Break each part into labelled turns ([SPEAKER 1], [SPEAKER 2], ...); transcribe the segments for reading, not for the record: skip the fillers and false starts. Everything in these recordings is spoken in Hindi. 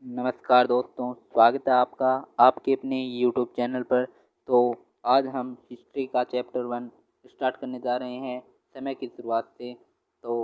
[SPEAKER 1] नमस्कार दोस्तों, स्वागत है आपका आपके अपने यूट्यूब चैनल पर। तो आज हम हिस्ट्री का चैप्टर 1 स्टार्ट करने जा रहे हैं समय की शुरुआत से। तो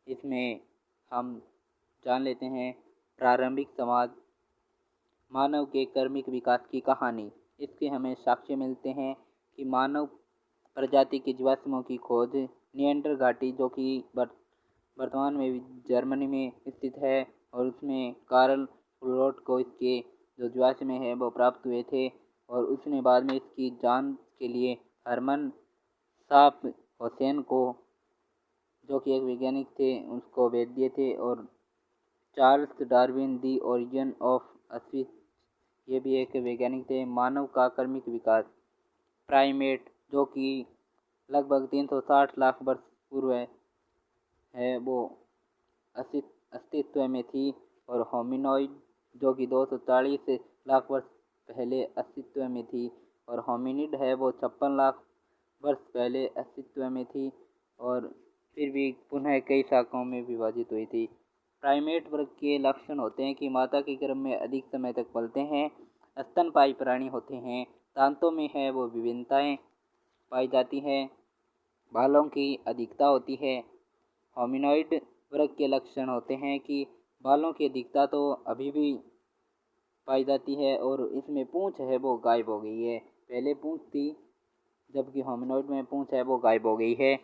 [SPEAKER 1] इसमें हम जान लेते हैं प्रारंभिक समाज, मानव के कर्मिक विकास की कहानी। इसके हमें साक्ष्य मिलते हैं कि मानव प्रजाति के जीवाश्मों की खोज निएंडर घाटी, जो कि वर्तमान में जर्मनी में स्थित है, और उसमें कार्ल फ्लोट को इसके जो जीवाश्म है वो प्राप्त हुए थे। और उसने बाद में इसकी जांच के लिए हरमन साफ हुसैन को, जो कि एक वैज्ञानिक थे, उसको भेज दिए थे। और Charles Darwin the origin of species, ये भी एक वैज्ञानिक थे। मानव का कर्मिक विकास, प्राइमेट जो कि लगभग 360 लाख वर्ष पूर्व है वो अस्तित्व में थी। और होमिनोइड जो कि 240 लाख वर्ष पहले अस्तित्व में थी। और होमिनिड है वो 56 लाख वर्ष पहले अस्तित्व में थी, और फिर भी पुनः कई शाखाओं में विभाजित हुई थी। प्राइमेट वर्ग के लक्षण होते हैं कि माता के गर्भ में अधिक समय तक पलते हैं, स्तनपायी प्राणी होते हैं, दांतों में है वो विभिन्नताएं पाई जाती हैं, बालों की अधिकता होती है। होमिनोइड वर्ग के लक्षण होते हैं कि बालों की अधिकता तो अभी भी पाई जाती है, और इसमें पूंछ है वो गायब हो गई है। पहले पूंछ थी, जबकि होमिनोइड में पूंछ है वो गायब हो गई है।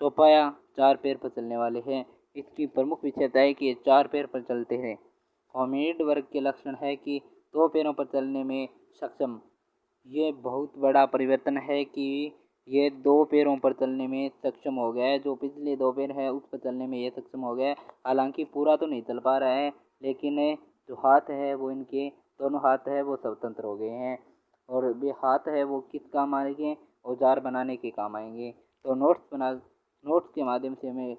[SPEAKER 1] चौपाया 4 पैर पर चलने वाले हैं। इसकी प्रमुख विशेषता है कि ये 4 पैर पर चलते हैं। होमिनिड वर्ग के लक्षण है कि 2 पैरों पर चलने में सक्षम। ये बहुत बड़ा परिवर्तन है कि ये 2 पैरों पर चलने में सक्षम हो गया है। जो पिछले 2 पैर है उस पर चलने में ये सक्षम हो गया है। हालांकि पूरा तो नहीं चल पा रहा है, लेकिन जो हाथ है वो, इनके दोनों हाथ है वो स्वतंत्र हो गए हैं। और वे हाथ है वो किस काम आएंगे? औजार बनाने के काम आएंगे। तो नोट्स के माध्यम से हमें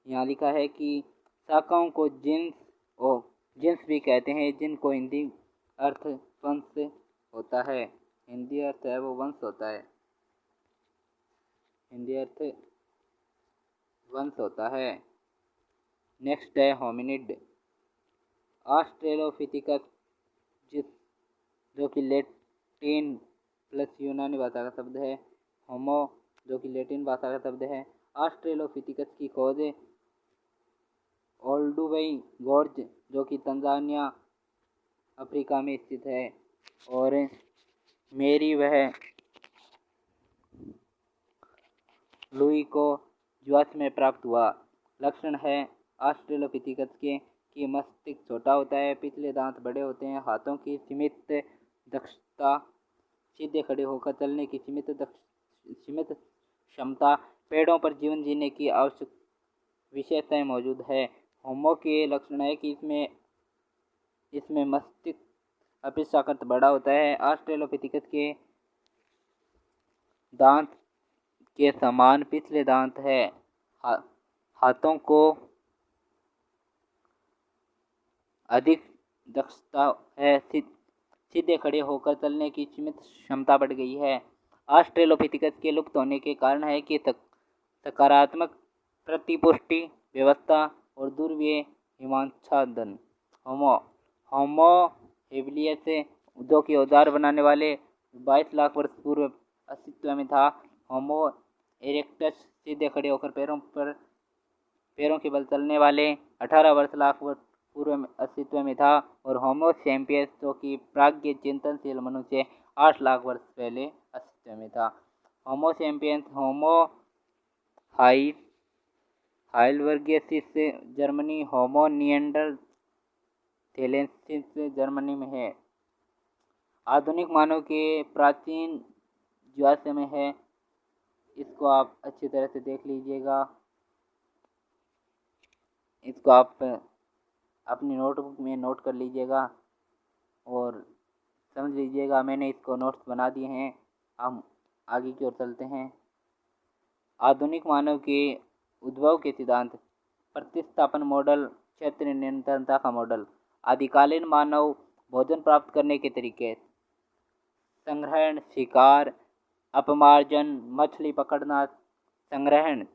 [SPEAKER 1] यहाँ लिखा है कि शाखाओं को जिन्स भी कहते हैं, जिनको हिंदी अर्थ वंश होता है। हिंदी अर्थ है वो वंश होता है। हिंदी अर्थ वंश होता है। नेक्स्ट है होमिनिड। ऑस्ट्रेलोपिथिकस, जिस जो कि लैटिन प्लस यूनानी भाषा का शब्द है। होमो जो कि लैटिन भाषा का शब्द है। ऑस्ट्रेलोपिथिकस की खोज ओल्डुवई गोर्ज, जो कि तंजानिया अफ्रीका में स्थित है। और मेरी वह लुई को जीवाश्म में प्राप्त हुआ। लक्षण है ऑस्ट्रेलोपिथिकस के कि मस्तिष्क छोटा होता है, पिछले दांत बड़े होते हैं, हाथों की सीमित दक्षता, सीधे खड़े होकर चलने की सीमित क्षमता, पेड़ों पर जीवन जीने की आवश्यक विशेषताएं मौजूद है। होमो के लक्षण है कि इसमें मस्तिष्क अपेक्षाकृत बड़ा होता है। ऑस्ट्रेलोपिथिकस के दांत के समान पिछले दांत है। हाथों को अधिक दक्षता है, सीधे खड़े होकर चलने की सीमित क्षमता बढ़ गई है। ऑस्ट्रेलोपिथिकस के लुप्त होने के कारण है कि सकारात्मक प्रतिपुष्टि व्यवस्था और दूरवीय हिमाच्छादन। होमो हेबिलियस, जो कि औजार बनाने वाले 22 लाख वर्ष पूर्व अस्तित्व में था। होमो इरेक्टस, सीधे खड़े होकर पैरों के बल चलने वाले 18 लाख वर्ष पूर्व अस्तित्व में था। और होमो सैपियंस, जो कि प्राज्ञ चिंतनशील मनुष्य, 8 लाख वर्ष पहले अस्तित्व में था। होमो सैपियंस होमो हाइलबर्गियसिस जर्मनी, होमो निएंडरथैलेंसिस जर्मनी में है। आधुनिक मानव के प्राचीन जीवाश्म है, इसको आप अच्छी तरह से देख लीजिएगा। इसको आप अपनी नोटबुक में नोट कर लीजिएगा और समझ लीजिएगा। मैंने इसको नोट्स बना दिए हैं। हम आगे की ओर चलते हैं। आधुनिक मानव के उद्भव के सिद्धांत, प्रतिस्थापन मॉडल, क्षेत्र नियंत्रणता का मॉडल, आदिकालीन मानव भोजन प्राप्त करने के तरीके, संग्रहण, शिकार, अपमार्जन, मछली पकड़ना, संग्रहण,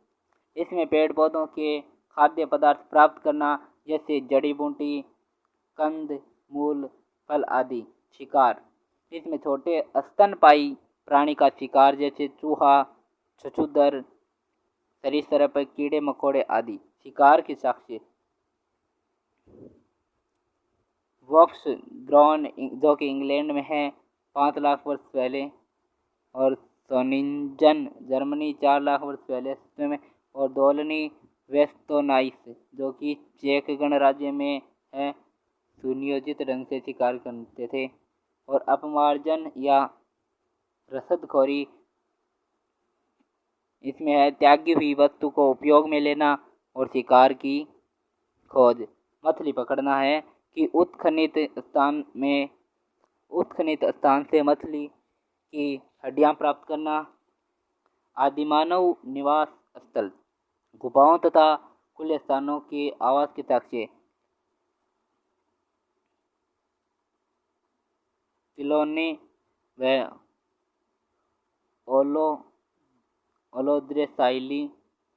[SPEAKER 1] इसमें पेड़ पौधों के खाद्य पदार्थ प्राप्त करना, जैसे जड़ी बूटी, कंद, मूल, फल आदि। शिकार, इसमें छोटे स्तनपायी प्राणी का शिकार जैसे चूहा, छछूंदर, सरीसृप, कीड़े मकोड़े आदि। शिकार के साक्ष्य, वॉक्स ग्रॉन जो कि इंग्लैंड में है 5 लाख वर्ष पहले, और सोनिंजन जर्मनी 4 लाख वर्ष पहले अस्तित्व में, और दोलनी वेस्टोनाइस जो कि चेक गणराज्य में है सुनियोजित ढंग से शिकार करते थे। और अपमार्जन या रसदखोरी, इसमें है त्यागी हुई वस्तु को उपयोग में लेना और शिकार की खोज। मछली पकड़ना है कि उत्खनित स्थान से मछली की हड्डियां प्राप्त करना। आदिमानव निवास स्थल, गुफाओं तथा खुले स्थानों के आवास के साक्ष्य, तिलोनी व ओलोद्रेसाइली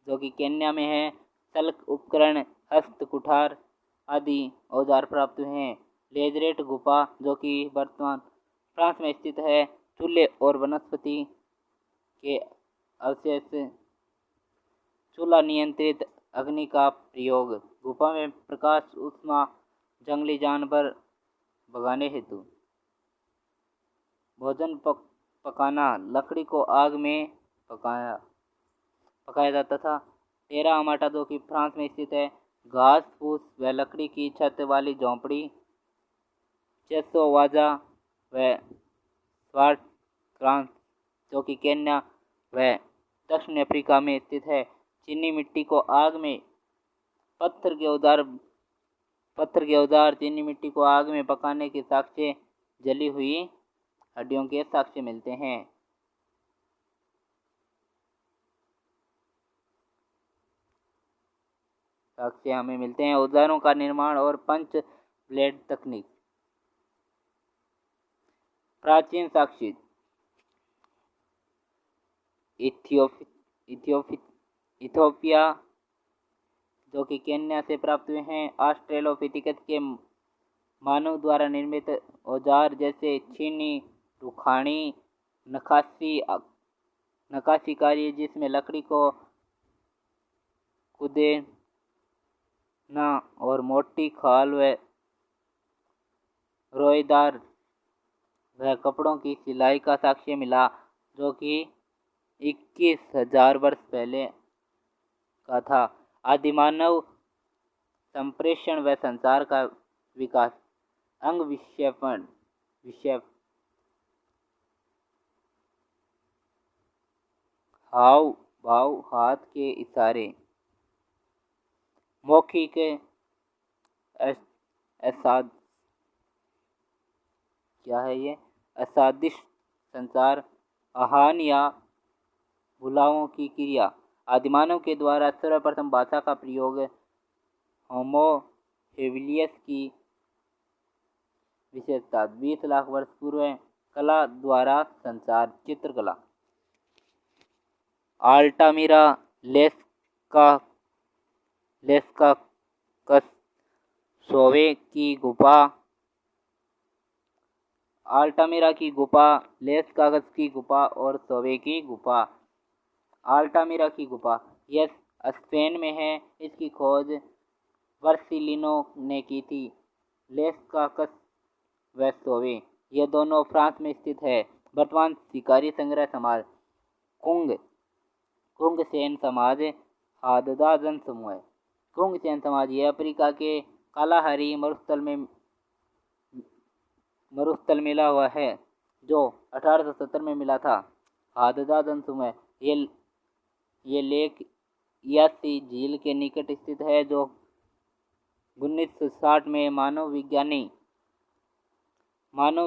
[SPEAKER 1] जो कि केन्या में है, सल्क उपकरण, हस्त कुठार आदि औजार प्राप्त हुए हैं। लेजरेट गुफा जो कि वर्तमान फ्रांस में स्थित है, चूल्हे और वनस्पति के अवशेष, चूल्हा नियंत्रित अग्नि का प्रयोग, गुफा में प्रकाश ऊष्मा, जंगली जानवर भगाने हेतु। भोजन पकाना, लकड़ी को आग में पकाया जाता था। टेरा अमाटा जो कि फ्रांस में स्थित है, घास फूस व लकड़ी की छत वाली झोंपड़ी। चेसोवाजा व स्वाट क्रांस जो कि केन्या व दक्षिण अफ्रीका में स्थित है। चीनी मिट्टी को आग में, पत्थर के औजार चीनी मिट्टी को आग में पकाने के साक्ष्य, जली हुई हड्डियों के साक्ष्य मिलते हैं। साक्ष्य हमें मिलते हैं। औजारों का निर्माण और पंच ब्लेड तकनीक। प्राचीन साक्ष्य, इथियोपिया जो कि केन्या से प्राप्त हुए हैं। ऑस्ट्रेलोपिथिकस के मानव द्वारा निर्मित औजार जैसे छीनी, रुखानी, नक्काशी कार्य जिसमें लकड़ी को कुदेना और मोटी खाल व रोएदार व कपड़ों की सिलाई का साक्ष्य मिला जो कि 21,000 वर्ष पहले का था। आदिमानव संप्रेषण व संचार का विकास, अंग विक्षेपण, हाव भाव, हाथ के इशारे, मौखिक असादिश संचार, आह्वान या बुलावों की क्रिया। आदिमानव के द्वारा सर्वप्रथम भाषा का प्रयोग, होमो हेबिलियस की विशेषता, 20 लाख वर्ष पूर्व, कला द्वारा संचार, चित्रकला। अल्टामिरा लेस्काकस की गुफा, अल्टामिरा की गुफा, लेस्काकस की गुफा और सोवे की गुफा। अल्टामिरा की गुफा यह स्पेन में है। इसकी खोज वर्सिलिनो ने की थी। लेस्काकस व सोवे ये दोनों फ्रांस में स्थित है। वर्तमान शिकारी संग्रह समाज, कुंग सेन समाज, हाददा जन समूह। कुंग सेन समाज यह अफ्रीका के कालाहारी मरुस्थल मिला हुआ है जो 1870 में मिला था। हाददा जन समूह ये लेक यासी झील के निकट स्थित है जो 1960 में मानव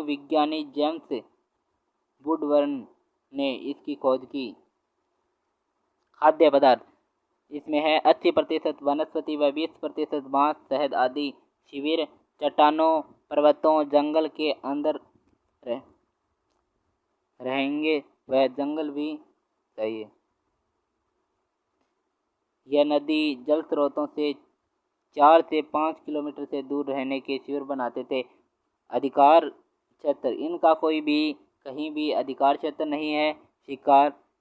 [SPEAKER 1] विज्ञानी जेम्स वुडवर्न ने इसकी खोज की। खाद्य पदार्थ, इसमें है 80% वनस्पति व 20% बांस, शहद आदि। शिविर, चट्टानों, पर्वतों, जंगल के अंदर रहेंगे वह जंगल भी चाहिए। यह नदी जल स्रोतों से 4 से 5 किलोमीटर से दूर रहने के शिविर बनाते थे। अधिकार क्षेत्र, इनका कोई भी कहीं भी अधिकार क्षेत्र नहीं है।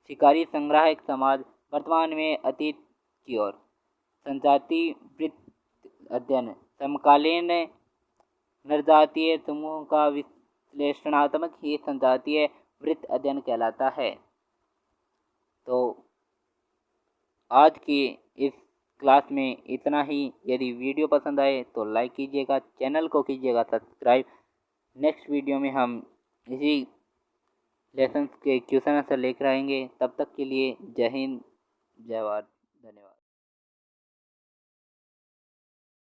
[SPEAKER 1] शिकारी संग्राहक समाज वर्तमान में अतीत की ओर। संजाति वृत्त अध्ययन समकालीन नरजातीय समूह का विश्लेषणात्मक ही संजातीय वृत्त अध्ययन कहलाता है। तो आज की इस क्लास में इतना ही। यदि वीडियो पसंद आए तो लाइक कीजिएगा, चैनल को कीजिएगा सब्सक्राइब। नेक्स्ट वीडियो में हम इसी लेसन के क्वेश्चन आंसर लेकर आएंगे। तब तक के लिए जय हिंद, जय भारत, धन्यवाद।